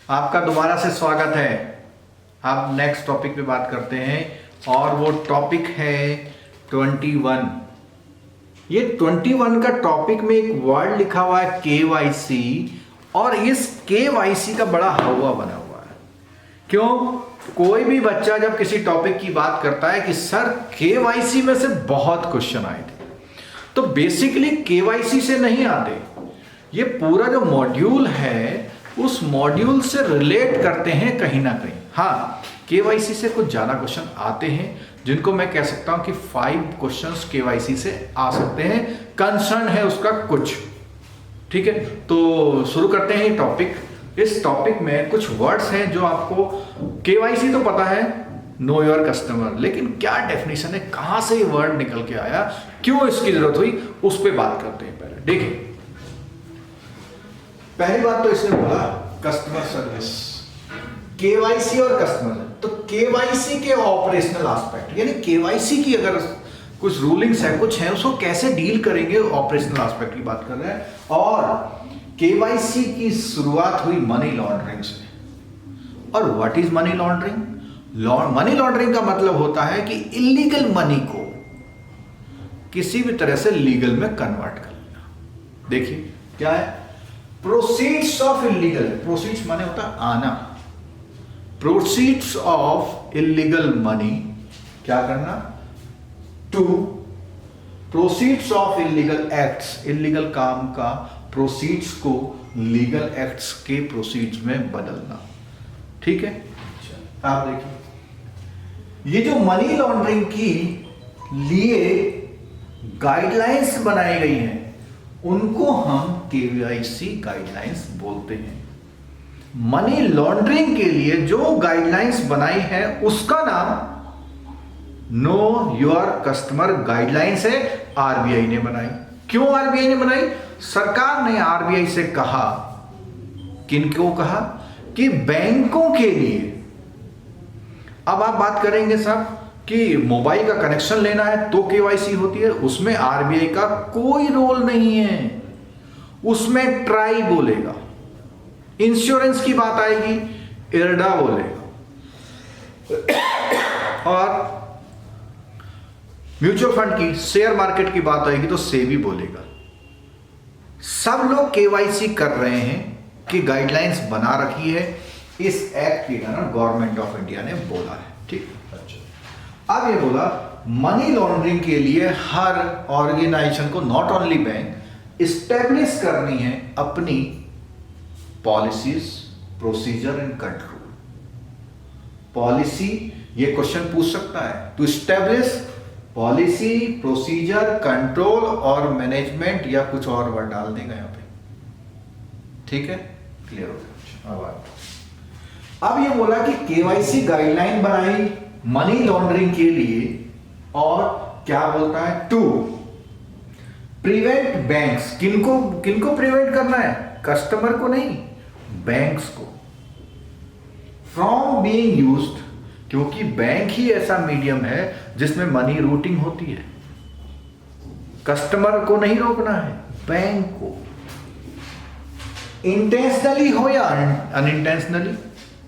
आपका दोबारा से स्वागत है। अब नेक्स्ट टॉपिक पे बात करते हैं और वो टॉपिक है 21। ये 21 का टॉपिक में एक वर्ड लिखा हुआ है KYC और इस KYC का बड़ा हवा बना हुआ है। क्यों? कोई भी बच्चा जब किसी टॉपिक की बात करता है कि सर KYC में से बहुत क्वेश्चन आए थे, तो बेसिकली KYC से नहीं आते। ये पूरा जो मॉड्यूल है उस मॉड्यूल से रिलेट करते हैं कहीं ना कहीं। हाँ, KYC से कुछ ज़्यादा क्वेश्चन आते हैं जिनको मैं कह सकता हूं कि 5 क्वेश्चंस KYC से आ सकते हैं। कंसर्न है उसका कुछ। ठीक है, तो शुरू करते हैं ये टॉपिक। इस टॉपिक में कुछ वर्ड्स हैं जो आपको KYC तो पता है, नो योर कस्टमर, लेकिन क्या डेफिनेशन है, कहां से ये वर्ड निकल के आया, क्यों इसकी जरूरत हुई, उस पर बात करते हैं। पहले देखिए, पहली बात तो इसने बोला कस्टमर सर्विस, KYC और कस्टमर। तो KYC के ऑपरेशनल एस्पेक्ट, यानी KYC की अगर कुछ रूलिंग्स है, कुछ है, उसको कैसे डील करेंगे, ऑपरेशनल एस्पेक्ट की बात कर रहे हैं। और KYC की शुरुआत हुई मनी लॉन्ड्रिंग से। और what is money laundering? Money laundering का मतलब होता है कि इलीगल मनी को किसी भी तरह से लीगल में कन्वर्ट कर लेना। देखिए क्या है, प्रोसीड्स ऑफ इलीगल, प्रोसीड्स माने होता है आना, प्रोसीड्स ऑफ इलीगल मनी क्या करना, to proceeds of illegal acts, illegal काम का प्रोसीड्स को लीगल एक्ट्स के प्रोसीड्स में बदलना। ठीक है, आप देखिए ये जो मनी लॉन्ड्रिंग की लिए गाइडलाइंस बनाई गई हैं उनको हम KYC गाइडलाइंस बोलते हैं। मनी लॉन्ड्रिंग के लिए जो गाइडलाइंस बनाई है उसका नाम नो योर कस्टमर गाइडलाइंस है, RBI ने बनाई। क्यों RBI ने बनाई? सरकार ने RBI से कहा, किनको कहा, कि बैंकों के लिए। अब आप बात करेंगे साहब कि मोबाइल का कनेक्शन लेना है तो KYC होती है, उसमें RBI का कोई रोल नहीं है, उसमें ट्राई बोलेगा। इंश्योरेंस की बात आएगी, IRDA बोलेगा, और म्यूचुअल फंड की, शेयर मार्केट की बात आएगी तो SEBI बोलेगा। सब लोग KYC कर रहे हैं कि गाइडलाइंस बना रखी है, इस एक्ट के कारण गवर्नमेंट ऑफ इंडिया ने बोला है। ठीक, अच्छा। अब ये बोला मनी लॉन्ड्रिंग के लिए हर ऑर्गेनाइजेशन को, नॉट ओनली बैंक, इस्टेब्लिश करनी है अपनी policies, procedure and control. Policy, ये क्वेश्चन पूछ सकता है, to establish policy, procedure, control और मैनेजमेंट, या कुछ और वर्ड डाल देगा यहां पे। ठीक है, क्लियर हो गया। अब ये बोला कि KYC गाइडलाइन बनाई मनी लॉन्ड्रिंग के लिए, और क्या बोलता है, टू प्रिवेंट बैंक्स, किनको प्रिवेंट करना है, कस्टमर को नहीं, बैंक्स को, फ्रॉम बीइंग यूज्ड, क्योंकि बैंक ही ऐसा मीडियम है जिसमें मनी रूटिंग होती है। कस्टमर को नहीं रोकना है, बैंक को, इंटेंशनली हो या अनइंटेंशनली।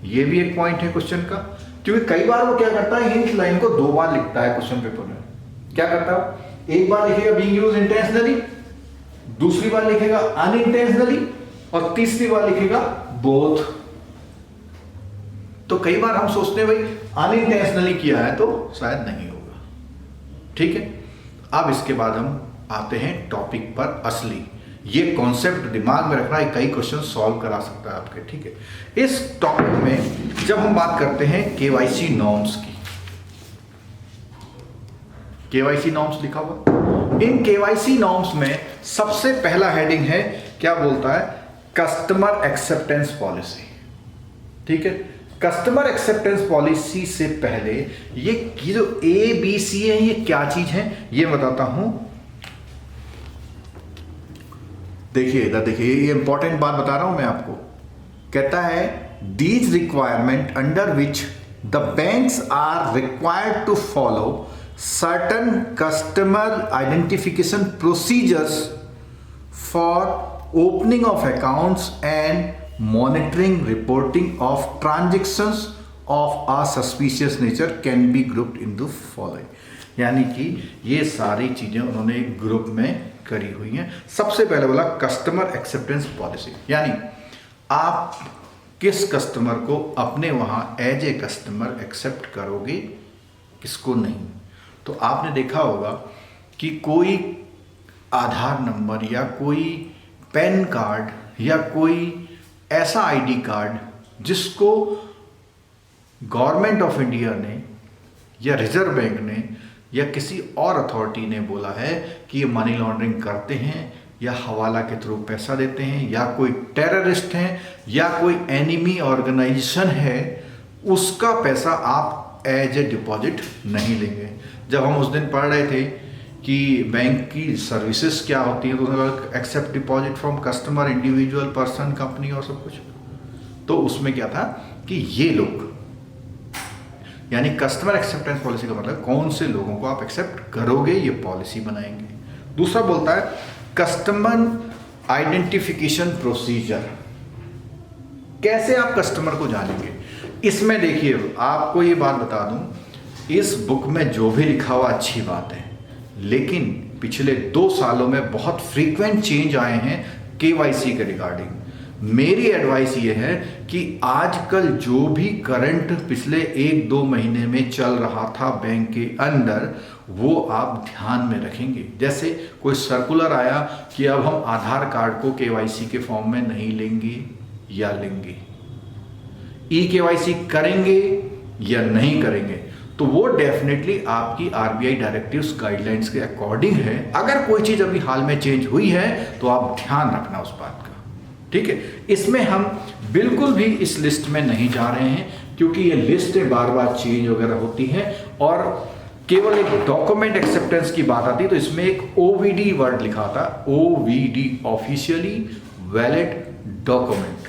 ये भी एक पॉइंट है क्वेश्चन का, क्योंकि कई बार वो क्या करता है, हिंट लाइन को 2 बार लिखता है क्वेश्चन पेपर में। क्या करता है, एक बार लिखेगा बीइंग यूज्ड इंटेंशनली, दूसरी बार लिखेगा अनइंटेंशनली, और तीसरी बार लिखेगा बोथ। तो कई बार हम सोचते हैं भाई अनइंटेंशनली किया है तो शायद नहीं होगा। ठीक है, अब इसके बाद हम आते हैं टॉपिक पर असली। ये कॉन्सेप्ट दिमाग में रखना है, कई क्वेश्चन सॉल्व करा सकता है आपके। ठीक है, इस टॉपिक में जब हम बात करते हैं KYC नॉर्म्स की, KYC नॉर्म्स लिखा हुआ, इन KYC नॉर्म्स में सबसे पहला हेडिंग है, क्या बोलता है, कस्टमर एक्सेप्टेंस पॉलिसी। ठीक है, कस्टमर एक्सेप्टेंस पॉलिसी से पहले ये जो ABC है, ये क्या चीज है ये बताता हूं। देखिए इधर देखिए, ये इंपॉर्टेंट बात बता रहा हूं मैं आपको। कहता है these requirement under which the banks are required to follow certain customer identification procedures for opening of accounts and monitoring reporting of transactions of a suspicious nature can be grouped in the following. यानी कि ये सारी चीज़ें उन्होंने एक group में करी हुई हैं। सबसे पहले बोला कस्टमर एक्सेप्टेंस पॉलिसी, यानी आप किस कस्टमर को अपने वहाँ एज ए कस्टमर एक्सेप्ट करोगे, किसको नहीं। तो आपने देखा होगा कि कोई आधार नंबर या कोई पैन कार्ड या कोई ऐसा आईडी कार्ड जिसको गवर्नमेंट ऑफ इंडिया ने या रिजर्व बैंक ने या किसी और अथॉरिटी ने बोला है कि ये मनी लॉन्ड्रिंग करते हैं या हवाला के थ्रू पैसा देते हैं या कोई टेररिस्ट हैं या कोई एनिमी ऑर्गेनाइजेशन है, उसका पैसा आप एज ए डिपॉजिट नहीं लेंगे। जब हम उस दिन पढ़ रहे थे कि बैंक की सर्विसेज क्या होती है, तो accept deposit from customer, individual, person, company और सब कुछ, तो उसमें क्या था कि ये लोग, यानी कस्टमर एक्सेप्टेंस पॉलिसी का मतलब कौन से लोगों को आप एक्सेप्ट करोगे, ये पॉलिसी बनाएंगे। दूसरा बोलता है कस्टमर आइडेंटिफिकेशन प्रोसीजर, कैसे आप कस्टमर को जानेंगे। इसमें देखिए आपको ये बात बता दूं, इस बुक में जो भी लिखा हुआ अच्छी बात है, लेकिन पिछले 2 सालों में बहुत फ्रीक्वेंट चेंज आए हैं केवाईसी के रिगार्डिंग। मेरी एडवाइस ये है कि आजकल जो भी करंट पिछले 1-2 महीने में चल रहा था बैंक के अंदर, वो आप ध्यान में रखेंगे। जैसे कोई सर्कुलर आया कि अब हम आधार कार्ड को केवाईसी के फॉर्म में नहीं लेंगे या लेंगे, ई केवाईसी करेंगे या नहीं करेंगे, तो वो डेफिनेटली आपकी आरबीआई डायरेक्टिव्स गाइडलाइंस के अकॉर्डिंग है। अगर कोई चीज़ अभी हाल में चेंज हुई है तो आप ध्यान रखना उस बात का, ठीक है। इसमें हम बिल्कुल भी इस लिस्ट में नहीं जा रहे हैं, क्योंकि ये लिस्ट बार बार चेंज वगैरह होती है और केवल एक डॉक्यूमेंट एक्सेप्टेंस की बात आती है। तो इसमें एक ओवीडी वर्ड लिखा था, ओवीडी, ऑफिशियली वैलिड डॉक्यूमेंट।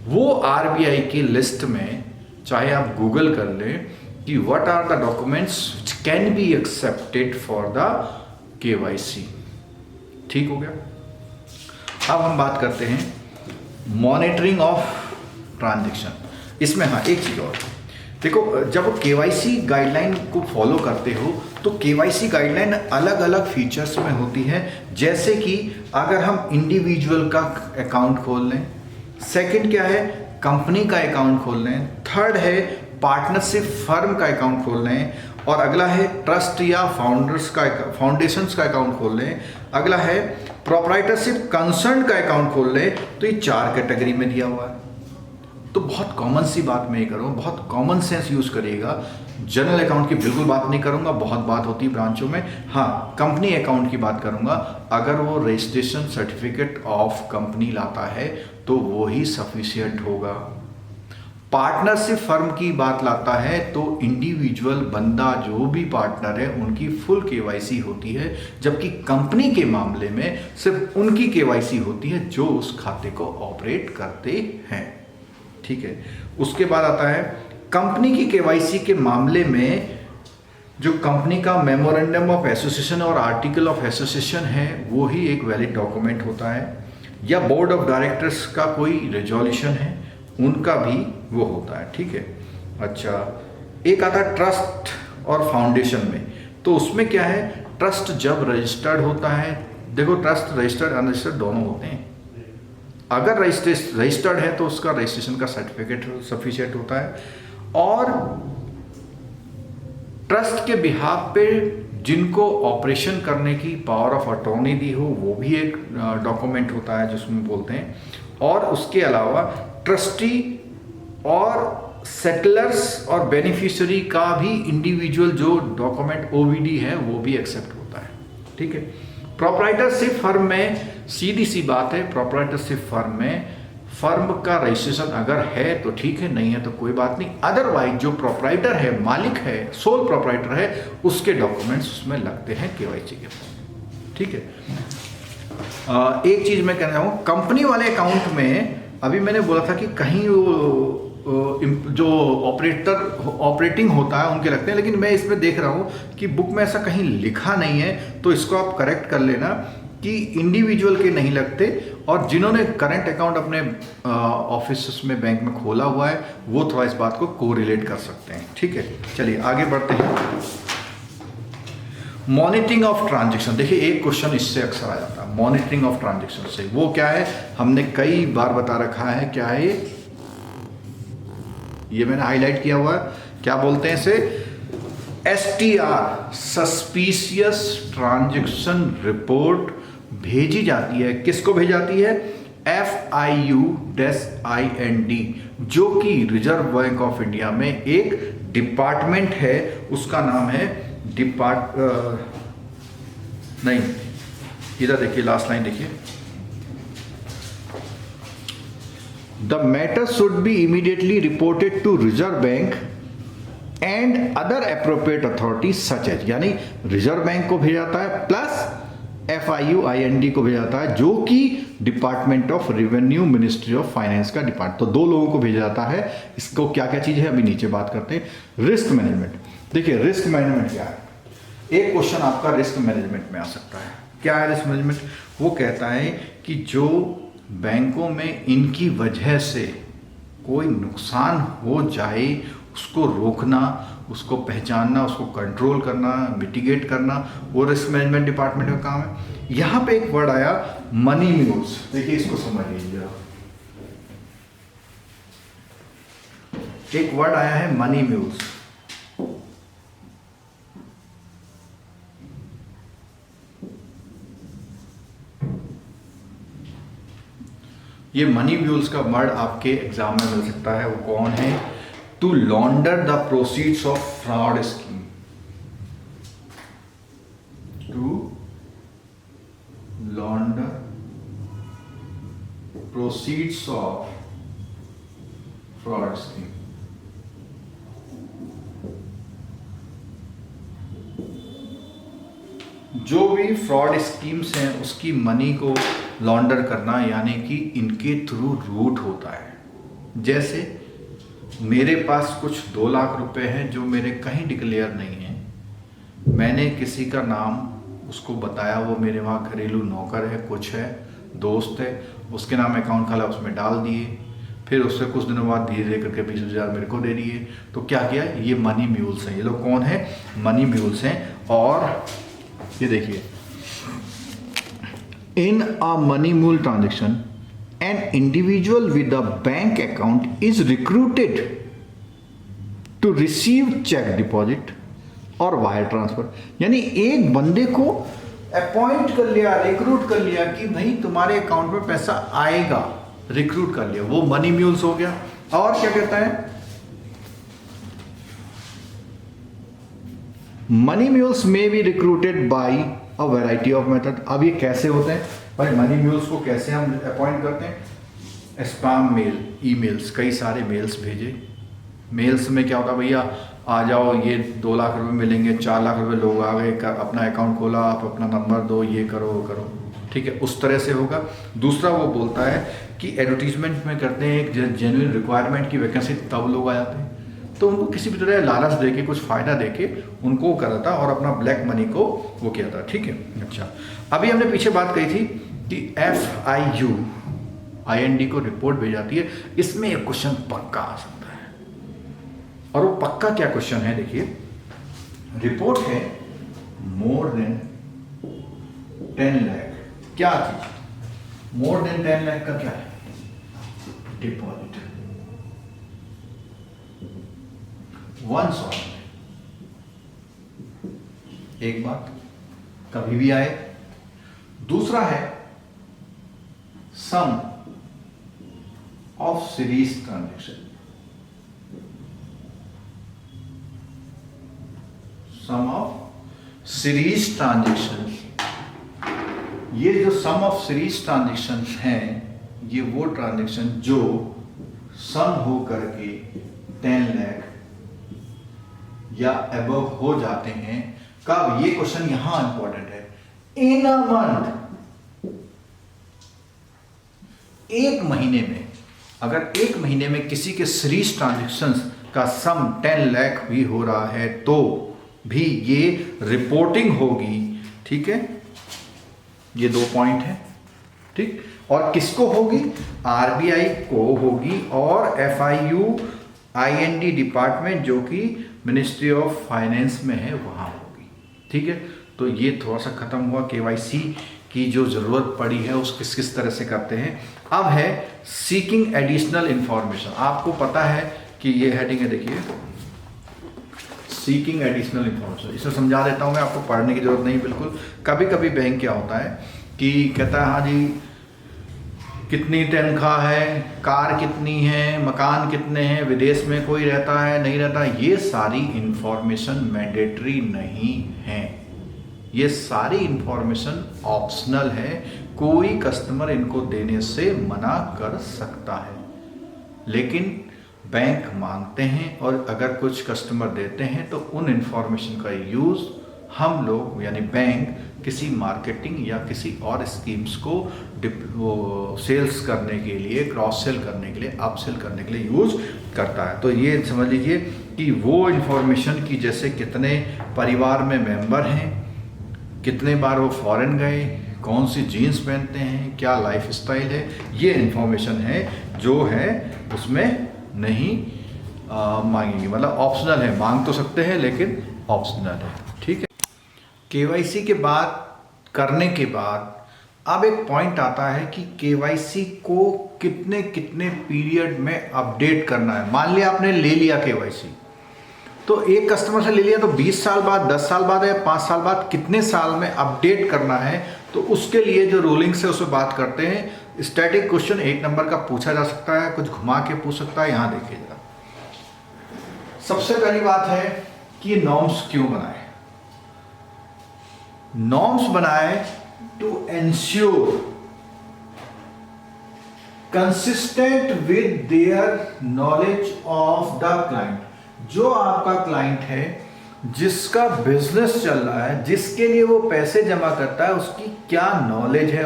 वो आरबीआई की लिस्ट में, चाहे आप गूगल कर लें कि what are the documents which can be accepted for the KYC. ठीक हो गया। अब हम बात करते हैं मॉनिटरिंग ऑफ ट्रांजैक्शन। इसमें हाँ एक चीज़ और देखो, जब केवाईसी गाइडलाइन को फॉलो करते हो तो केवाईसी गाइडलाइन अलग अलग फीचर्स में होती है। जैसे कि अगर हम इंडिविजुअल का अकाउंट खोल लें, सेकंड क्या है कंपनी का अकाउंट खोल लें, थर्ड है पार्टनरशिप फर्म का अकाउंट खोल लें, और अगला है ट्रस्ट या फाउंडेशंस का अकाउंट खोल लें, अगला है प्रोप्राइटरशिप कंसर्न का अकाउंट खोल लें। तो ये 4 कैटेगरी में दिया हुआ है। तो बहुत कॉमन सी बात मैं ये करूँ, बहुत कॉमन सेंस यूज़ करिएगा। जनरल अकाउंट की बिल्कुल बात नहीं करूँगा, बहुत बात होती है ब्रांचों में। हाँ, कंपनी अकाउंट की बात करूँगा। अगर वो रजिस्ट्रेशन सर्टिफिकेट ऑफ कंपनी लाता है तो वो ही सफिशिएंट होगा। पार्टनरशिप फर्म की बात लाता है तो इंडिविजुअल बंदा जो भी पार्टनर है उनकी फुल केवाईसी होती है, जबकि कंपनी के मामले में सिर्फ उनकी केवाईसी होती है जो उस खाते को ऑपरेट करते हैं। ठीक है। उसके बाद आता है कंपनी की केवाईसी के मामले में जो कंपनी का मेमोरेंडम ऑफ एसोसिएशन और आर्टिकल ऑफ एसोसिएशन है वो ही एक वैलिड डॉक्यूमेंट होता है, या बोर्ड ऑफ डायरेक्टर्स का कोई रेजोल्यूशन है उनका भी वो होता है। ठीक है। अच्छा, एक आता है ट्रस्ट और फाउंडेशन में। तो उसमें क्या है, ट्रस्ट जब रजिस्टर्ड होता है, देखो ट्रस्ट रजिस्टर्ड अनरजिस्टर्ड दोनों होते हैं। अगर रजिस्टर्ड है तो उसका रजिस्ट्रेशन का सर्टिफिकेट सफिशिएंट होता है, और ट्रस्ट के बिहाफ पे जिनको ऑपरेशन करने की पावर ऑफ अटॉर्नी दी हो वो भी एक डॉक्यूमेंट होता है जिसमें बोलते हैं। और उसके अलावा ट्रस्टी और सेटलर्स और बेनिफिशियरी का भी इंडिविजुअल जो डॉक्यूमेंट ओवीडी है वो भी एक्सेप्ट होता है। ठीक है। प्रोप्राइटरशिप फर्म में सीधी सी बात है, प्रोप्राइटरशिप फर्म में फर्म का रजिस्ट्रेशन अगर है तो ठीक है, नहीं है तो कोई बात नहीं। अदरवाइज जो प्रोप्राइटर है, मालिक है, सोल प्रोप्राइटर है, उसके डॉक्यूमेंट्स उसमें लगते हैं केवाईसी के फॉर्म। ठीक है। एक चीज मैं कहना चाहूँ, कंपनी वाले अकाउंट में अभी मैंने बोला था कि कहीं जो ऑपरेटिंग होता है उनके लगते हैं, लेकिन मैं इसमें देख रहा हूँ कि बुक में ऐसा कहीं लिखा नहीं है, तो इसको आप करेक्ट कर लेना कि इंडिविजुअल के नहीं लगते और जिन्होंने करंट अकाउंट अपने ऑफिस में बैंक में खोला हुआ है वो थोड़ा इस बात को कोरिलेट कर सकते हैं। ठीक है, चलिए आगे बढ़ते हैं। मॉनिटरिंग ऑफ ट्रांजेक्शन, देखिए एक क्वेश्चन इससे अक्सर आ जाता है मॉनिटरिंग ऑफ ट्रांजेक्शन से। वो क्या है, हमने कई बार बता रखा है, क्या है ये मैंने हाईलाइट किया हुआ है, क्या बोलते हैं इसे, STR, सस्पिशियस ट्रांजेक्शन रिपोर्ट भेजी जाती है। किसको भेजी जाती है, FIUIND, जो कि रिजर्व बैंक ऑफ इंडिया में एक डिपार्टमेंट है, उसका नाम है नहीं, इधर देखिए लास्ट लाइन देखिए, the matter should be immediately reported to reserve bank and other appropriate authority such as, यानी रिजर्व बैंक को भेजा जाता है प्लस FIUIND को भेजा जाता है, जो कि department of revenue ministry of finance का डिपार्टमेंट। तो दो लोगों को भेजा जाता है। इसको क्या क्या चीज है अभी नीचे बात करते हैं। रिस्क मैनेजमेंट, देखिए रिस्क मैनेजमेंट क्या है, एक क्वेश्चन आपका रिस्क मैनेजमेंट में आ सकता है। क्या है रिस्क मैनेजमेंट, वो कहता है कि जो बैंकों में इनकी वजह से कोई नुकसान हो जाए उसको रोकना, उसको पहचानना, उसको कंट्रोल करना, मिटिगेट करना, वो रिस्क मैनेजमेंट डिपार्टमेंट का काम है। यहां पे एक वर्ड आया मनी म्यूल्स, देखिए इसको समझ लीजिए, एक वर्ड आया है मनी म्यूल्स। ये मनी म्यूल्स का वर्ड आपके एग्जाम में मिल सकता है। वो कौन है, to launder the proceeds of fraud scheme, to launder proceeds of fraud scheme. जो भी फ्रॉड स्कीम्स हैं उसकी मनी को लॉन्डर करना, यानी कि इनके थ्रू रूट होता है। जैसे मेरे पास कुछ 2 लाख रुपए हैं जो मेरे कहीं डिक्लेयर नहीं है, मैंने किसी का नाम उसको बताया, वो मेरे वहाँ घरेलू नौकर है, कुछ है, दोस्त है, उसके नाम अकाउंट खोला, उसमें डाल दिए, फिर उससे कुछ दिनों बाद धीरे धीरे करके 20,000 मेरे को दे दिए। तो क्या किया, ये मनी म्यूल्स हैं। ये लोग कौन है, मनी म्यूल्स हैं। और ये देखिए, in a money mule transaction an individual with a bank account is recruited to receive cheque deposit और वायर ट्रांसफर, यानी एक बंदे को अपॉइंट कर लिया, रिक्रूट कर लिया कि भाई तुम्हारे अकाउंट में पैसा आएगा, रिक्रूट कर लिया, वो मनी म्यूल्स हो गया। और क्या कहता है, मनी म्यूल्स में be recruited by a variety of method. अब ये कैसे होते हैं भाई, मनी म्यूल्स को कैसे हम अपॉइंट करते हैं, स्पैम मेल, ईमेल्स, कई सारे मेल्स भेजे। मेल्स में क्या होता है, भैया आ जाओ, ये 2 लाख रुपए मिलेंगे, 4 लाख रुपए लोग आ गए, अपना अकाउंट खोला, आप अपना नंबर दो, ये करो वो करो, ठीक है, उस तरह से होगा। दूसरा वो बोलता है कि एडवर्टीजमेंट में करते हैं एक जेन्युइन रिक्वायरमेंट की वैकेंसी, तब लोग आ जाते हैं, तो उनको किसी भी तरह लालच देके, कुछ फ़ायदा देके उनको करा था और अपना ब्लैक मनी को वो किया था। ठीक है, अच्छा, अभी हमने पीछे बात कही थी कि FIUIND को रिपोर्ट भेज जाती है। इसमें एक क्वेश्चन पक्का आ सकता है, और वो पक्का क्या क्वेश्चन है, देखिए, रिपोर्ट है मोर देन 10 लाख, क्या चीज, मोर देन 10 लाख का क्या है, डिपॉजिट, वंस ऑन, एक बात कभी भी आए। दूसरा है sum of series transaction, sum of series transaction. ये जो सम ऑफ सीरीज ट्रांजेक्शन हैं, ये वो ट्रांजेक्शन जो सम हो करके 10 लाख या अबव हो जाते हैं। कब, ये क्वेश्चन यहां इंपॉर्टेंट है, इन अ मंथ, एक महीने में, अगर एक महीने में किसी के सीरीज ट्रांजेक्शन्स का सम 10 लाख भी हो रहा है तो भी ये रिपोर्टिंग होगी। ठीक है, ये 2 पॉइंट है। ठीक। और किसको होगी? आरबीआई को होगी और FIUIND डिपार्टमेंट जो कि मिनिस्ट्री ऑफ फाइनेंस में है वहाँ होगी। ठीक है, तो ये थोड़ा सा खत्म हुआ KYC की जो ज़रूरत पड़ी है उस किस किस तरह से करते हैं। अब है सीकिंग एडिशनल इंफॉर्मेशन। आपको पता है कि ये हेडिंग है, देखिए सीकिंग एडिशनल इंफॉर्मेशन। इसे समझा देता हूँ मैं, आपको पढ़ने की जरूरत नहीं बिल्कुल। कभी कभी बैंक क्या होता है कि कहता है हाँ जी कितनी तनख्वाह है, कार कितनी है, मकान कितने हैं, विदेश में कोई रहता है नहीं रहता, ये सारी इंफॉर्मेशन मैंडेटरी नहीं है, ये सारी इंफॉर्मेशन ऑप्शनल है। कोई कस्टमर इनको देने से मना कर सकता है, लेकिन बैंक मांगते हैं और अगर कुछ कस्टमर देते हैं तो उन इंफॉर्मेशन का यूज़ हम लोग यानी बैंक किसी मार्केटिंग या किसी और स्कीम्स को सेल्स करने के लिए, क्रॉस सेल करने के लिए, अप सेल करने के लिए यूज़ करता है। तो ये समझ लीजिए कि वो इंफॉर्मेशन की जैसे कितने परिवार में मेंबर हैं, कितने बार वो फॉरेन गए, कौन सी जीन्स पहनते हैं, क्या लाइफ स्टाइल है, ये इंफॉर्मेशन है जो है उसमें नहीं मांगेंगे, मतलब ऑप्शनल है। मांग तो सकते हैं लेकिन ऑप्शनल है। ठीक है, KYC के बाद करने के बाद अब एक पॉइंट आता है कि KYC को कितने कितने पीरियड में अपडेट करना है। मान लिया आपने ले लिया KYC, तो एक कस्टमर से ले लिया तो 20 साल बाद, 10 साल बाद या 5 साल बाद कितने साल में अपडेट करना है, तो उसके लिए जो रूलिंग्स है उसमें बात करते हैं। स्टैटिक क्वेश्चन 1 नंबर का पूछा जा सकता है, कुछ घुमा के पूछ सकता है। यहाँ देखिए जरा, सबसे पहली बात है कि नॉर्म्स क्यों बनाए। नॉर्म्स बनाए to ensure consistent with their knowledge of the client. जो आपका क्लाइंट है, जिसका बिजनेस चल रहा है, जिसके लिए वो पैसे जमा करता है, उसकी क्या नॉलेज है,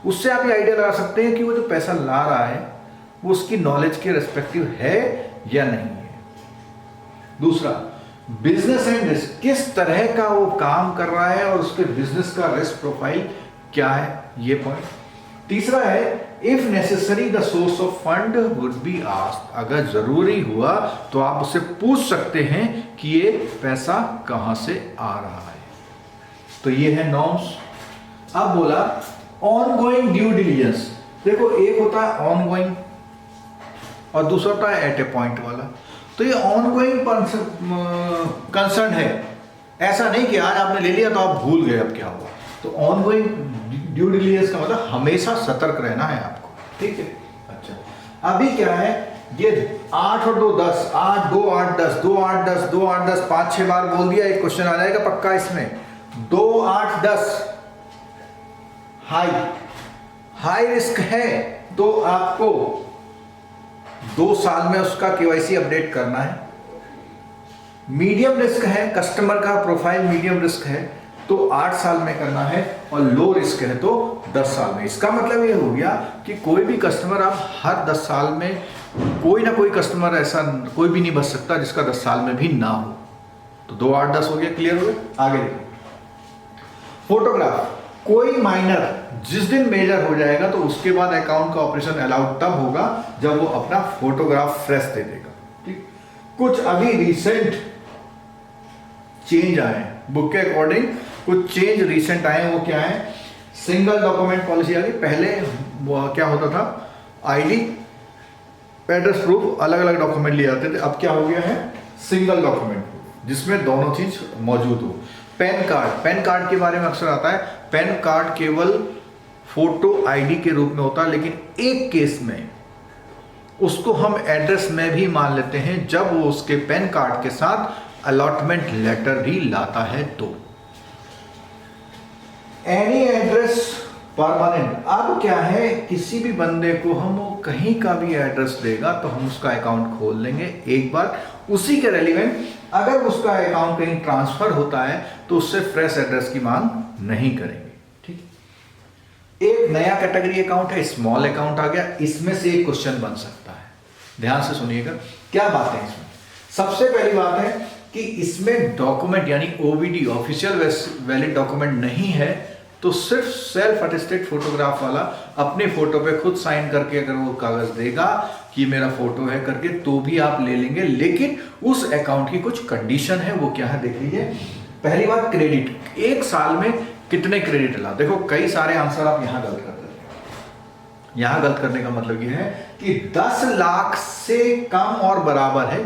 उससे आप ये आइडिया लगा सकते हैं कि वो जो पैसा ला रहा है वो उसकी नॉलेज के रेस्पेक्टिव है या नहीं है। दूसरा, बिजनेस एंड रिस्क, किस तरह का वो काम कर रहा है और उसके बिजनेस का रिस्क प्रोफाइल क्या है, ये पॉइंट। तीसरा है if necessary the source of fund would be asked, अगर जरूरी हुआ तो आप उससे पूछ सकते हैं कि ये पैसा कहां से आ रहा है। तो ये है नॉर्म्स। अब बोला ऑनगोइंग ड्यू डिलिजेंस। देखो, एक होता है ऑनगोइंग और दूसरा होता है एट ए पॉइंट वाला। तो ये ऑनगोइंग कंसर्न है, ऐसा नहीं कि आज आपने ले लिया तो आप भूल गए अब क्या हुआ। तो ऑनगोइंग ड्यू डिलिजेंस का मतलब हमेशा सतर्क रहना है आपको। ठीक है, अच्छा, अभी क्या है, ये 8 और 2 10, 8 2 8 10, 2 8 10, 2 8 10, 5-6 बार बोल दिया, एक क्वेश्चन आ जाएगा पक्का इसमें। 2 8 10 हाई रिस्क है, तो आपको 2 साल में उसका KYC अपडेट करना है। मीडियम रिस्क है, कस्टमर का प्रोफाइल मीडियम रिस्क है, तो 8 साल में करना है, और लो रिस्क है तो 10 साल में। इसका मतलब ये हो गया कि कोई भी कस्टमर आप हर 10 साल में, कोई ना कोई कस्टमर ऐसा कोई भी नहीं बच सकता जिसका 10 साल में भी ना हो। तो 2 8 10 हो गया, क्लियर हो गया। आगे देखो, फोटोग्राफ, कोई माइनर जिस दिन मेजर हो जाएगा तो उसके बाद अकाउंट का ऑपरेशन अलाउड तब होगा जब वो अपना फोटोग्राफ फ्रेश दे देगा। ठीक, कुछ अभी रिसेंट चेंज आए बुक के अकॉर्डिंग, कुछ चेंज रिसेंट आए, वो क्या है, सिंगल डॉक्यूमेंट पॉलिसी आ गई। पहले क्या होता था, आईडी एड्रेस प्रूफ अलग अलग डॉक्यूमेंट लिए जाते थे, अब क्या हो गया है, सिंगल डॉक्यूमेंट प्रूफ जिसमें दोनों चीज मौजूद हो। पैन कार्ड के बारे में अक्सर आता है, पैन कार्ड केवल फोटो आईडी के रूप में होता है, लेकिन एक केस में उसको हम एड्रेस में भी मान लेते हैं जब वो उसके पैन कार्ड के साथ अलॉटमेंट लेटर भी लाता है। तो एनी एड्रेस परमानेंट, अब क्या है, किसी भी बंदे को हम वो कहीं का भी एड्रेस देगा तो हम उसका अकाउंट खोल लेंगे एक बार, उसी के रेलिवेंट। अगर उसका अकाउंट कहीं ट्रांसफर होता है तो उससे फ्रेश एड्रेस की मांग नहीं करेंगे। ठीक, एक नया कैटेगरी अकाउंट है, स्मॉल अकाउंट आ गया, इसमें से एक क्वेश्चन बन सकता है, ध्यान से सुनिएगा क्या बात है इसमें। सबसे पहली बात है कि इसमें डॉक्यूमेंट यानी OVD ऑफिशियल वैलिड डॉक्यूमेंट नहीं है, तो तो सिर्फ सेल्फ अटेस्टेड फोटोग्राफ वाला अपने फोटो पे खुद साइन करके अगर वो कागज देगा कि मेरा फोटो है करके, तो भी आप ले लेंगे। लेकिन उस अकाउंट की कुछ कंडीशन है, वो क्या है देख लीजिए। पहली बात, क्रेडिट। एक साल में कितने क्रेडिट ला? देखो कई सारे आंसर आप यहां गलत करते हैं। यहां गलत करने का मतलब यह है कि 10 लाख से कम और बराबर है,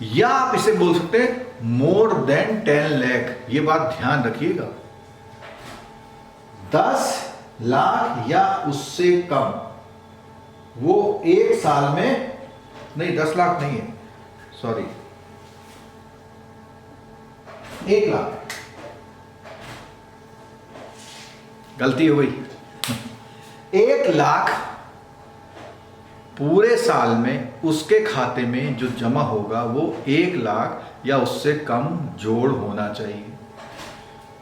या आप इसे बोल सकते हैं मोर देन 10 लाख। ये बात ध्यान रखिएगा, 10 लाख या उससे कम, वो एक साल में नहीं, 10 लाख नहीं है, सॉरी, 1 लाख, गलती हो गई। 1 लाख पूरे साल में उसके खाते में जो जमा होगा वो 1 लाख या उससे कम जोड़ होना चाहिए।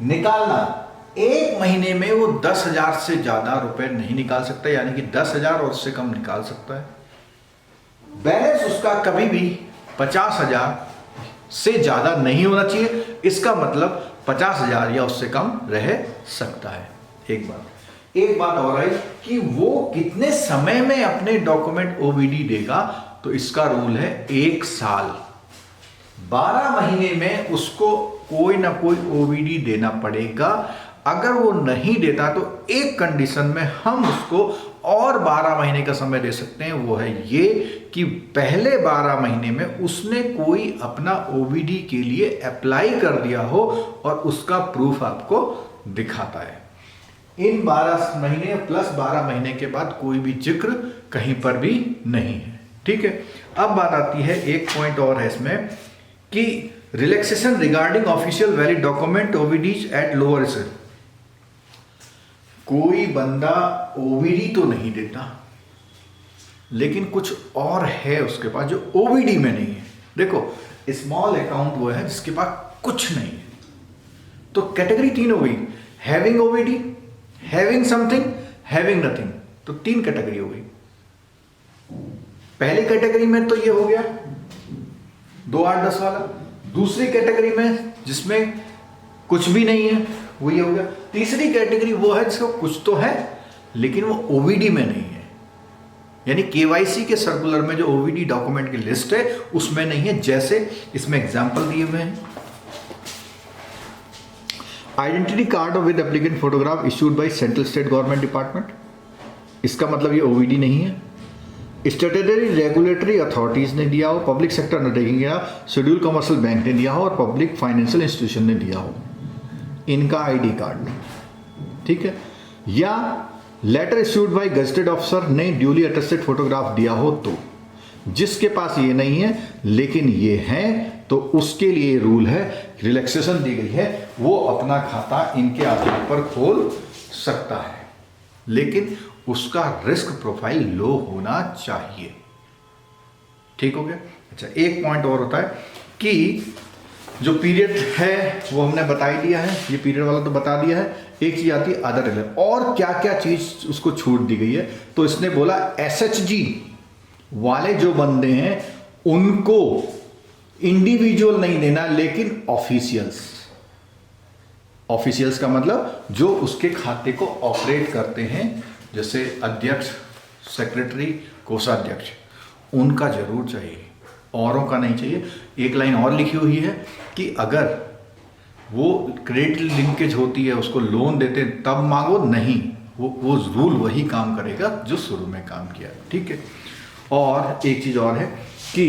निकालना, एक महीने में वो 10,000 से ज्यादा रुपए नहीं निकाल सकता, यानी कि 10,000 और उससे कम निकाल सकता है। बैलेंस उसका कभी भी 50,000 से ज्यादा नहीं होना चाहिए। इसका मतलब 50,000 या उससे कम रह सकता है। एक बात और है कि वो कितने समय में अपने डॉक्यूमेंट ओवीडी देगा, तो इसका रूल है 1 साल। 12 महीने में उसको कोई ना कोई ओवीडी देना पड़ेगा। अगर वो नहीं देता तो एक कंडीशन में हम उसको और 12 महीने का समय दे सकते हैं, वो है ये कि पहले 12 महीने में उसने कोई अपना ओवीडी के लिए अप्लाई कर दिया हो और उसका प्रूफ आपको दिखाता है। इन 12 महीने प्लस 12 महीने के बाद कोई भी जिक्र कहीं पर भी नहीं है। ठीक है, अब बात आती है, एक पॉइंट और है इसमें कि relaxation regarding official valid document OVDs at lower risk. कोई बंदा ओवीडी तो नहीं देता, लेकिन कुछ और है उसके पास जो ओवीडी में नहीं है। देखो, स्मॉल अकाउंट वो है जिसके पास कुछ नहीं है, तो कैटेगरी 3 हो गई, having OVD, having something, having nothing. तो 3 कैटेगरी हो गई। पहली कैटेगरी में तो ये हो गया 2, 8, 10 वाला। दूसरी कैटेगरी में जिसमें कुछ भी नहीं है वो ये हो गया। तीसरी कैटेगरी वो है जिसका कुछ तो है लेकिन वो ओवीडी में नहीं है, यानी केवाईसी के सर्कुलर में जो ओवीडी डॉक्यूमेंट की लिस्ट है उसमें नहीं है। जैसे इसमें एग्जांपल दिए हुए हैं, identity card with applicant photograph issued by central state government department, इसका मतलब ये ओवीडी नहीं है। स्टैट्यूटरी रेगुलेटरी अथॉरिटीज ने दिया हो, पब्लिक सेक्टर अंडरटेकिंग या शेड्यूल कमर्शियल बैंक ने दिया हो और पब्लिक फाइनेंशियल इंस्टीट्यूशन ने दिया हो, इनका आईडी कार्ड नहीं। ठीक है, या letter issued by gazetted officer ने ड्यूली अटेस्टेड फोटोग्राफ दिया हो, तो जिसके पास ये नहीं है लेकिन ये है तो उसके लिए रूल है, रिलैक्सेशन दी गई है, वो अपना खाता इनके आधार पर खोल सकता है, लेकिन उसका रिस्क प्रोफाइल लो होना चाहिए। ठीक हो गया। अच्छा, एक पॉइंट और होता है कि जो पीरियड है वो हमने बता ही दिया है, ये पीरियड वाला तो बता दिया है। एक चीज आती है अदर रिलेट, और क्या क्या चीज उसको छूट दी गई है। तो इसने बोला एसएचजी वाले जो बंदे हैं उनको इंडिविजुअल नहीं देना, लेकिन ऑफिशियल्स का मतलब जो उसके खाते को ऑपरेट करते हैं, जैसे अध्यक्ष, सेक्रेटरी, कोषाध्यक्ष, उनका जरूर चाहिए, औरों का नहीं चाहिए। एक लाइन और लिखी हुई है कि अगर वो क्रेडिट लिंकेज होती है, उसको लोन देते हैं तब मांगो, नहीं, वो रूल वही काम करेगा जो शुरू में काम किया। ठीक है। और एक चीज और है कि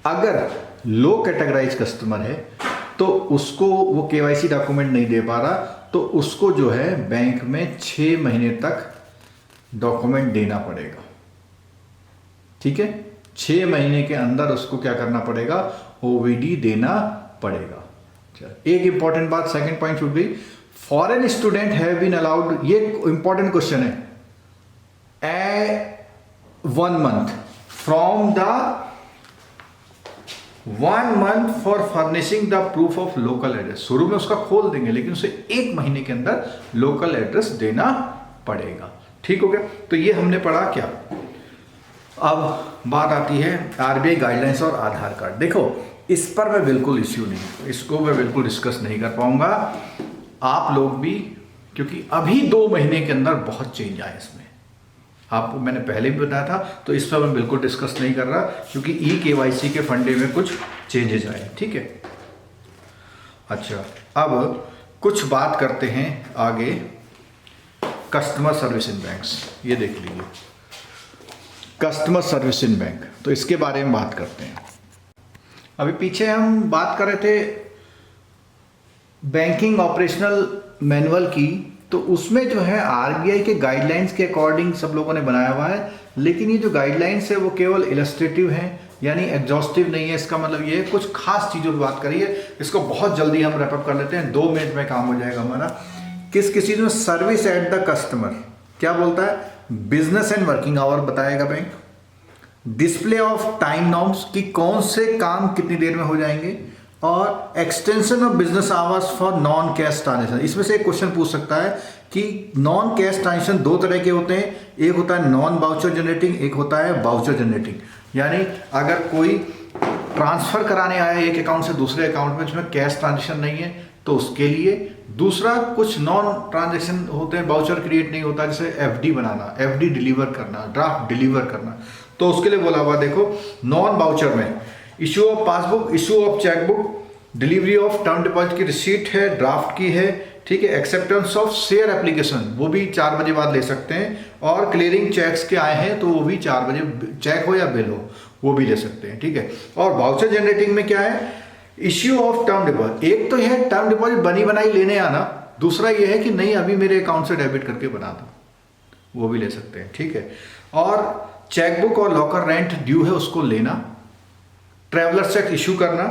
अगर लो कैटेगराइज कस्टमर है तो उसको वो केवाईसी डॉक्यूमेंट नहीं दे पा रहा, तो उसको जो है बैंक में 6 महीने तक डॉक्यूमेंट देना पड़ेगा। ठीक है, 6 महीने के अंदर उसको क्या करना पड़ेगा, ओवीडी देना पड़ेगा। एक इंपॉर्टेंट बात, सेकंड पॉइंट छूट गई, foreign student have been allowed, ये इंपॉर्टेंट क्वेश्चन है, 1 month from the 1 month for furnishing the proof of local address. शुरू में उसका खोल देंगे लेकिन उसे 1 महीने के अंदर लोकल एड्रेस देना पड़ेगा। ठीक हो गया। तो ये हमने पढ़ा क्या। अब बात आती है आरबीआई गाइडलाइंस और आधार कार्ड। देखो, इस पर मैं बिल्कुल इश्यू नहीं, इसको मैं बिल्कुल डिस्कस नहीं कर पाऊंगा। आप लोग भी क्योंकि अभी 2 महीने के अंदर बहुत चेंज आया इसमें। आपको मैंने पहले भी बताया था, तो इस पर मैं बिल्कुल डिस्कस नहीं कर रहा, क्योंकि ई-केवाईसी के फंडे में कुछ चेंजेस आए। ठीक है, अच्छा अब कुछ बात करते हैं आगे कस्टमर सर्विस इन बैंक्स। ये देख लीजिए कस्टमर सर्विस इन बैंक, तो इसके बारे में बात करते हैं। अभी पीछे हम बात कर रहे थे बैंकिंग ऑपरेशनल मैनुअल की, तो उसमें जो है आरबीआई के गाइडलाइंस के अकॉर्डिंग सब लोगों ने बनाया हुआ है, लेकिन ये जो गाइडलाइंस है वो केवल इलस्ट्रेटिव है, यानी एग्जॉस्टिव नहीं है। इसका मतलब ये है कुछ खास चीज़ों की बात करिए। इसको बहुत जल्दी हम रैपअप कर लेते हैं, 2 मिनट में काम हो जाएगा हमारा। किस चीज़ में सर्विस एट द कस्टमर क्या बोलता है, बिजनेस एंड वर्किंग आवर बताएगा bank, display of time norms कि कौन से काम कितनी देर में हो जाएंगे, और extension of business hours for non cash transaction. इसमें से एक क्वेश्चन पूछ सकता है कि नॉन कैश ट्रांजेक्शन 2 तरह के होते हैं, एक होता है नॉन बाउचर जनरेटिंग, एक होता है बाउचर जनरेटिंग। यानी अगर कोई ट्रांसफर कराने आया एक अकाउंट से दूसरे अकाउंट में जिसमें कैश ट्रांजेक्शन नहीं है तो उसके लिए, दूसरा कुछ नॉन ट्रांजेक्शन होते हैं, बाउचर क्रिएट नहीं होता, जैसे एफडी बनाना, एफडी डिलीवर करना, ड्राफ्ट डिलीवर करना, तो उसके लिए बोला हुआ देखो नॉन बाउचर में issue of passbook, issue of chequebook, delivery of term deposit की रिसीट है, ड्राफ्ट की है, ठीक है, एक्सेप्टेंस ऑफ शेयर एप्लीकेशन वो भी 4 बजे बाद ले सकते हैं, और क्लियरिंग चेक्स के आए हैं तो वो भी 4 बजे, चेक हो या बिल हो वो भी ले सकते हैं। ठीक है, और वाउचर जनरेटिंग में क्या है, इश्यू ऑफ टर्म डिपॉजिट। एक तो है टर्म डिपॉजिट बनी बनाई लेने आना, दूसरा ये है कि नहीं अभी मेरे अकाउंट से डेबिट करके बना दो, वो भी ले सकते हैं। ठीक है, और चेकबुक और लॉकर रेंट ड्यू है उसको लेना, ट्रैवलर चेक इशू करना,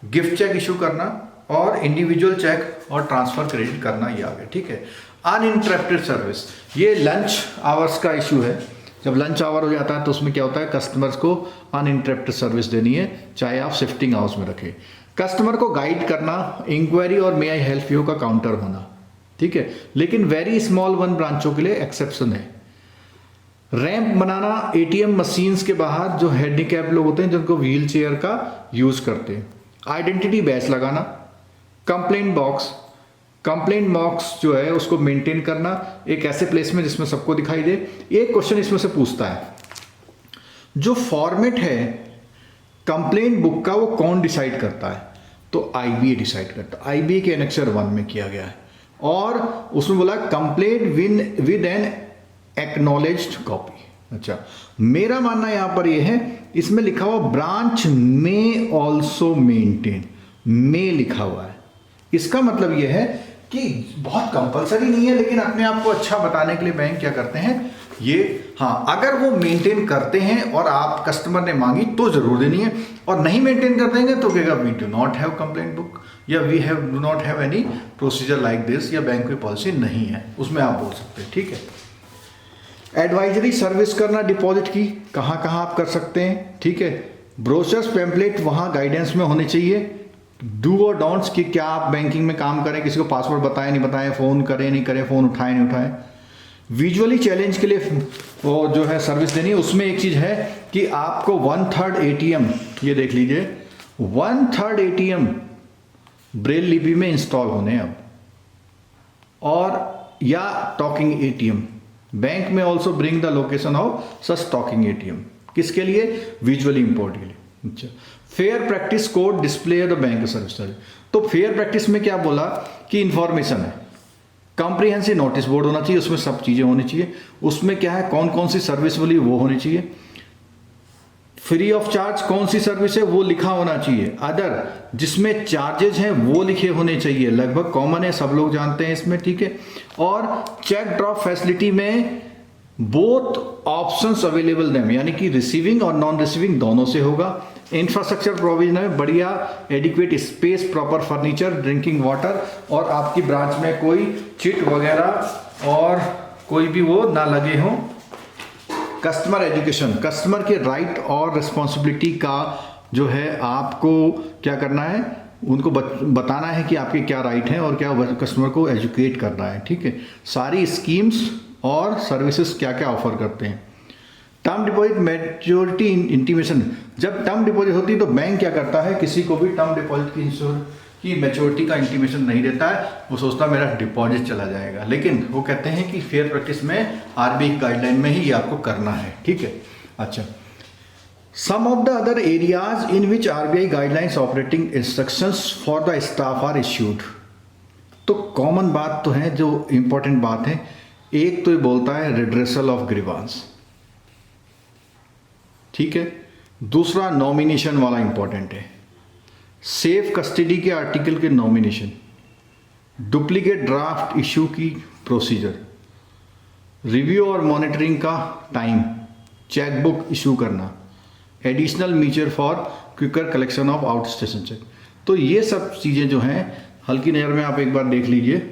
गिफ्ट चेक इशू करना, और इंडिविजुअल चेक और ट्रांसफर क्रेडिट करना, ये आ गया। ठीक है, अनइंटरप्टेड सर्विस, ये लंच आवर्स का इशू है। जब लंच आवर हो जाता है तो उसमें क्या होता है, कस्टमर्स को अनइंटरप्टेड सर्विस देनी है, चाहे आप शिफ्टिंग आवर्स में रखें। कस्टमर को गाइड करना, इंक्वायरी और मे आई हेल्प यू का काउंटर होना। ठीक है, लेकिन वेरी स्मॉल 1 ब्रांचों के लिए एक्सेप्शन है। रैंप बनाना एटीएम मशीन्स के बाहर जो हैंडीकैप लोग होते हैं जिनको व्हील चेयर का यूज करते हैं। आइडेंटिटी बैच लगाना, कंप्लेंट बॉक्स जो है उसको मेंटेन करना एक ऐसे प्लेस में जिसमें सबको दिखाई दे। एक क्वेश्चन इसमें से पूछता है, जो फॉर्मेट है कंप्लेंट बुक का वो कौन डिसाइड करता है, तो आईबीए डिसाइड करता है। आईबीए के एनेक्सर 1 में किया गया है, और उसमें बोला complaint with an acknowledged copy. अच्छा, मेरा मानना यहां पर यह है, इसमें लिखा हुआ ब्रांच में ऑल्सो मेंटेन, में लिखा हुआ है, इसका मतलब यह है कि बहुत कंपलसरी नहीं है, लेकिन अपने आप को अच्छा बताने के लिए बैंक क्या करते हैं ये, हाँ अगर वो मेंटेन करते हैं और आप कस्टमर ने मांगी तो जरूर देनी है, और नहीं मेंटेन कर देंगे तो कहेगा we do not have complaint book, या we do not have any procedure like this, या बैंक की पॉलिसी नहीं है, उसमें आप बोल सकते हैं। ठीक है, एडवाइजरी सर्विस करना डिपॉजिट की, कहाँ कहाँ आप कर सकते हैं। ठीक है, ब्रोशर्स पैम्पलेट वहाँ गाइडेंस में होने चाहिए, डू और डोंट्स कि क्या आप बैंकिंग में काम करें, किसी को पासवर्ड बताएं नहीं बताएं, फ़ोन करें नहीं करें, फ़ोन उठाएं नहीं उठाएं। विजुअली चैलेंज के लिए वो जो है सर्विस देनी है, उसमें एक चीज़ है कि आपको 1/3 ATM, ये देख लीजिए 1/3 ATM ब्रेल लिपि में इंस्टॉल होने अब, और या टॉकिंग ATM, बैंक में also bring the location of such talking ATM, किसके लिए, विजुअली इंपोर्ट के लिए। अच्छा, fair practice code display the bank service. तो फेयर प्रैक्टिस में क्या बोला कि इंफॉर्मेशन है, कॉम्प्रिहेंसिव नोटिस बोर्ड होना चाहिए, उसमें सब चीज़ें होनी चाहिए, उसमें क्या है कौन कौन सी सर्विस वाली वो होनी चाहिए, फ्री ऑफ चार्ज कौन सी सर्विस है वो लिखा होना चाहिए, अदर जिसमें चार्जेज हैं वो लिखे होने चाहिए, लगभग कॉमन है, सब लोग जानते हैं इसमें। ठीक है, और चेक ड्रॉप फैसिलिटी में बोथ ऑप्शंस अवेलेबल दें, यानी कि रिसीविंग और नॉन रिसीविंग दोनों से होगा। इंफ्रास्ट्रक्चर प्रोविजन है, बढ़िया adequate space, proper furniture, drinking water, और आपकी ब्रांच में कोई चिट वगैरह और कोई भी वो ना लगे हों। कस्टमर एजुकेशन, कस्टमर के राइट और रिस्पॉन्सिबिलिटी का जो है आपको क्या करना है, उनको बताना है कि आपके क्या राइट हैं और क्या कस्टमर को एजुकेट करना है। ठीक है, सारी स्कीम्स और सर्विसेज क्या क्या ऑफर करते हैं। टर्म डिपॉजिट मैच्योरिटी इंटीमेशन, जब टर्म डिपॉजिट होती है तो बैंक क्या करता है, किसी को भी टर्म डिपॉजिट की कि मैच्योरिटी का इंटीमेशन नहीं देता है, वो सोचता है मेरा डिपॉजिट चला जाएगा। लेकिन वो कहते हैं कि फेयर प्रैक्टिस में आरबीआई गाइडलाइन में ही ये आपको करना है, ठीक है। अच्छा, some of the other areas in which RBI guidelines operating instructions for the staff are issued. तो कॉमन बात तो है, जो इंपॉर्टेंट बात है, एक तो ये बोलता है रिड्रेसल ऑफ ग्रीवांस, ठीक है। दूसरा नॉमिनेशन वाला इंपॉर्टेंट है, सेफ कस्टडी के आर्टिकल के नॉमिनेशन, डुप्लीकेट ड्राफ्ट इशू की प्रोसीजर, रिव्यू और मॉनिटरिंग का टाइम, चेकबुक इशू करना, additional measure for quicker collection of out station cheque. तो ये सब चीज़ें जो हैं हल्की नज़र में आप एक बार देख लीजिए।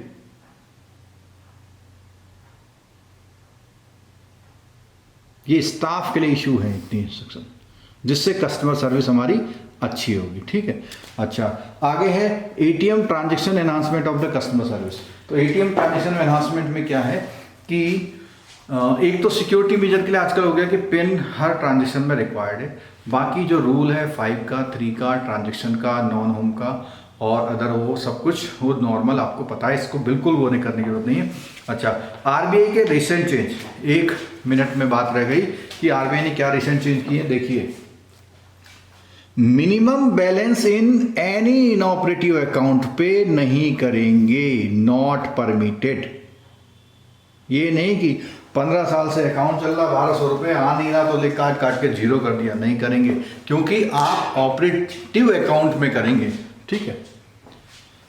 ये स्टाफ के लिए इशू है इतनी इंस्ट्रक्शन, जिससे कस्टमर सर्विस हमारी अच्छी होगी, ठीक है। अच्छा, आगे है ATM transaction enhancement of the customer service. तो एटीएम ट्रांजैक्शन एनहांसमेंट में क्या है कि एक तो सिक्योरिटी मेजर के लिए आजकल हो गया कि पिन हर ट्रांजैक्शन में रिक्वायर्ड है। बाकी जो रूल है 5 का, 3 का, ट्रांजैक्शन का, नॉन होम का और अदर, वो सब कुछ वो नॉर्मल आपको पता है, इसको बिल्कुल वो नहीं करने की जरूरत नहीं है। अच्छा, आरबीआई के रिसेंट चेंज, 1 मिनट में बात रह गई कि आरबीआई ने क्या रिसेंट चेंज किए। देखिए, minimum balance in any inoperative account पे नहीं करेंगे, नॉट परमिटेड। ये नहीं कि 15 साल से अकाउंट चल रहा, 1200 रुपये आ नहीं रहा तो ले काट के जीरो कर दिया, नहीं करेंगे, क्योंकि आप ऑपरेटिव अकाउंट में करेंगे, ठीक है।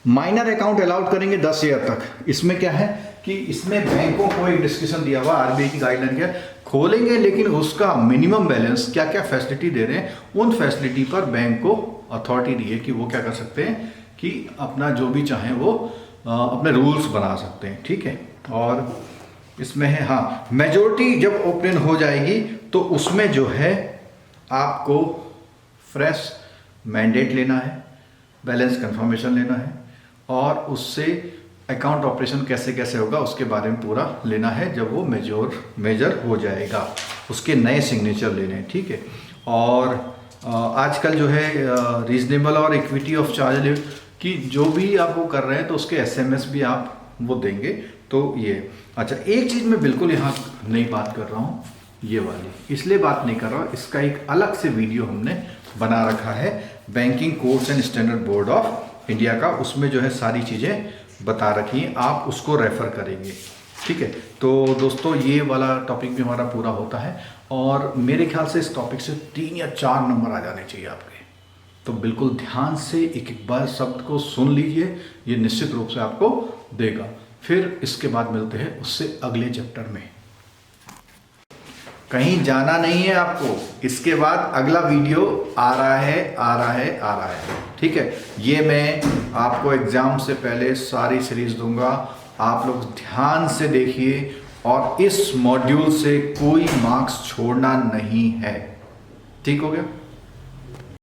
माइनर अकाउंट अलाउड करेंगे 10 ईयर तक। इसमें क्या है कि इसमें बैंकों को एक डिस्कशन दिया हुआ आरबीआई की गाइडलाइन के, खोलेंगे लेकिन उसका मिनिमम बैलेंस क्या क्या फैसिलिटी दे रहे हैं, उन फैसिलिटी पर बैंक को अथॉरिटी दी है कि वो क्या कर सकते हैं कि अपना जो भी चाहें वो अपने रूल्स बना सकते हैं, ठीक है। और इसमें है, हाँ, मेजॉरिटी जब ओपन हो जाएगी तो उसमें जो है आपको फ्रेश मैंडेट लेना है, बैलेंस कंफर्मेशन लेना है और उससे अकाउंट ऑपरेशन कैसे कैसे होगा उसके बारे में पूरा लेना है। जब वो मेजर हो जाएगा उसके नए सिग्नेचर लेने हैं, ठीक है। और आजकल जो है रीजनेबल और इक्विटी ऑफ चार्ज की जो भी आप वो कर रहे हैं तो उसके एसएमएस भी आप वो देंगे। तो ये अच्छा, एक चीज़ मैं बिल्कुल यहाँ नई बात कर रहा हूँ, ये वाली इसलिए बात नहीं कर रहा हूँ, इसका एक अलग से वीडियो हमने बना रखा है banking codes and standard board of India का, उसमें जो है सारी चीज़ें बता रखी हैं, आप उसको रेफ़र करेंगे, ठीक है। तो दोस्तों, ये वाला टॉपिक भी हमारा पूरा होता है और मेरे ख्याल से इस टॉपिक से 3 या 4 नंबर आ जाने चाहिए आपके। तो बिल्कुल ध्यान से एक बार शब्द को सुन लीजिए, ये निश्चित रूप से आपको देगा। फिर इसके बाद मिलते हैं उससे अगले चैप्टर में। कहीं जाना नहीं है आपको, इसके बाद अगला वीडियो आ रहा है, ठीक है। ये मैं आपको एग्जाम से पहले सारी सीरीज दूंगा, आप लोग ध्यान से देखिए और इस मॉड्यूल से कोई मार्क्स छोड़ना नहीं है, ठीक हो गया।